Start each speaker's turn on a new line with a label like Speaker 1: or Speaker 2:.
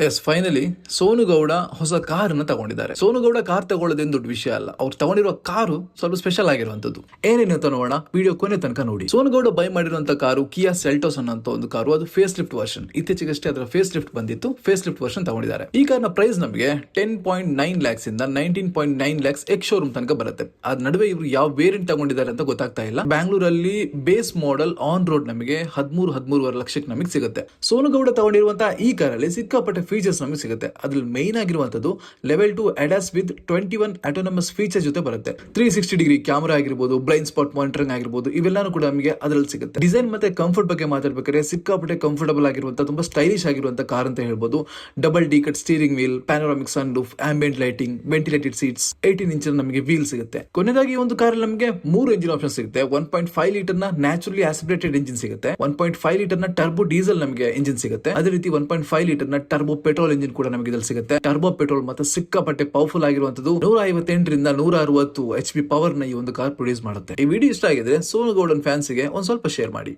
Speaker 1: S finally Sonu Gowda ಹೊಸ ಕಾರನ್ನ ತಗೊಂಡಿದ್ದಾರೆ. ಸೋನು ಗೌಡ ಕಾರ್ ತಗೊಳ್ಳೋದೇನು ದೊಡ್ಡ ವಿಷಯ ಅಲ್ಲ. ಅವ್ರು ತಗೊಂಡಿರುವ ಕಾರು ಸ್ವಲ್ಪ ಸ್ಪೆಷಲ್ ಆಗಿರುವಂತದ್ದು. ಏನೇನು ಅಂತ ನೋಡೋಣ, ವಿಡಿಯೋ ಕೊನೆ ತನಕ ನೋಡಿ. ಸೋನು ಗೌಡ ಬೈ ಮಾಡಿರುವಂತ ಕಾರು ಕಿಯಾ ಸೆಲ್ಟೋಸ್ ಅನ್ನೋ ಒಂದು ಕಾರು. ಅದು ಫೇಸ್ ಲಿಫ್ಟ್ ವರ್ಷನ್. ಇತ್ತೀಚೆಗಷ್ಟೇ ಅದರ ಫೇಸ್ ಲಿಫ್ಟ್ ಬಂದಿತ್ತು. ಫೇಸ್ ಲಿಫ್ಟ್ ವರ್ಷನ್ ತಗೊಂಡಿದ್ದಾರೆ. ಈ ಕಾರ್ನ ಪ್ರೈಸ್ ನಮಗೆ 10.9 lakhs ಇಂದ 19.9 lakhs ಎಕ್ಸ್ ಶೋರೂಮ್ ತನಕ ಬರುತ್ತೆ. ಅದ್ ನಡುವೆ ಇವರು ಯಾವ ವೇರಿಯಂಟ್ ತಗೊಂಡಿದ್ದಾರೆ ಅಂತ ಗೊತ್ತಾಗ್ತಾ ಇಲ್ಲ. ಬ್ಯಾಂಗ್ಳೂರಲ್ಲಿ ಬೇಸ್ ಮಾಡೆಲ್ ಆನ್ ರೋಡ್ ನಮಗೆ 13-13.5 ಲಕ್ಷಕ್ಕೆ ನಮಗೆ ಸಿಗುತ್ತೆ. ಸೋನು ಗೌಡ ತಗೊಂಡಿರುವಂತಹ ಈ ಕಾರಲ್ಲಿ ಸಿಕ್ಕಾಪಟ್ಟೆ ಫೀಚರ್ಸ್ ನಮಗೆ ಸಿಗುತ್ತೆ. ಅದ್ರಲ್ಲಿ ಮೈನ್ ಆಗಿರುವಂತದ್ದು level 2 ADAS with 21 autonomous feature ಜೊತೆ ಬರುತ್ತೆ. 360 ಡಿಗ್ರಿ ಕ್ಯಾಮೆರಾ ಆಗಿರ್ಬೋದು, ಬ್ಲೈಂಡ್ ಸ್ಪಾಟ್ ಮಾನಿಟರಿಂಗ್ ಆಗಿರ್ಬೋದು, ಇವೆಲ್ಲಾನು ಕೂಡ ನಮಗೆ ಅದರಲ್ಲಿ ಸಿಗುತ್ತೆ. ಡಿಸೈನ್ ಮತ್ತೆ ಕಂಫರ್ಟ್ ಬಗ್ಗೆ ಮಾತಾಡ್ಬೇಕಾದ್ರೆ ಸಿಕ್ಕಾಪಟ್ಟೆ ಕಂಫರ್ಟಬಲ್ ಆಗಿರುವಂತ ತುಂಬಾ ಸ್ಟೈಲಿಶ್ ಆಗಿರುವಂತ ಕಾರ್ ಅಂತ ಹೇಳ್ಬೋದು. Double D cut steering wheel, panoramic sun roof, ambient lighting, ventilated seats, 18 inch ನಮಗೆ ವೀಲ್ ಸಿಗುತ್ತೆ. ಕೊನೆಯದಾಗಿ ಒಂದು ಕಾರ್ ನಮಗೆ 3 ಎಂಜಿನ್ ಆಪ್ಷನ್ ಸಿಗುತ್ತೆ. 1.5 ಲೀಟರ್ ನ ನ್ಯಾಚುರಲಿ ಆಸ್ಪಿರೇಟೆಡ್ ಇಂಜಿನ್ ಸಿಗುತ್ತೆ. 1.5 ಲೀಟರ್ ನ ಟರ್ಬೋ ಡೀಸೆಲ್ ನಮಗೆ ಇಂಜಿನ್ ಸಿಗುತ್ತೆ. ಅದೇ ರೀತಿ 1.5 ಲೀಟರ್ ನ ಟರ್ಬೋ ಪೆಟ್ರೋಲ್ ಇಂಜಿನ್ ಕೂಡ ನಮಗೆ ಇದರಲ್ಲಿ ಸಿಗುತ್ತೆ. ಟರ್ಬೋ ಪೆಟ್ರೋಲ್ ಮತ್ತೆ ಸಿಕ್ಕಾಪಟ್ಟೆ ಪವರ್ಫುಲ್ ಆಗಿರುವಂತದ್ದು. 158 160 HP ಪವರ್ ನ ಈ ಒಂದು ಕಾರ್ ಪ್ರೊಡ್ಯೂಸ್ ಮಾಡುತ್ತೆ. ಈ ವಿಡಿಯೋ ಇಷ್ಟ ಆಗಿದ್ರೆ ಸೋನು ಗೌಡನ್ ಫ್ಯಾನ್ಸ್ ಗೆ ಒಂದ್ ಸ್ವಲ್ಪ ಶೇರ್ ಮಾಡಿ.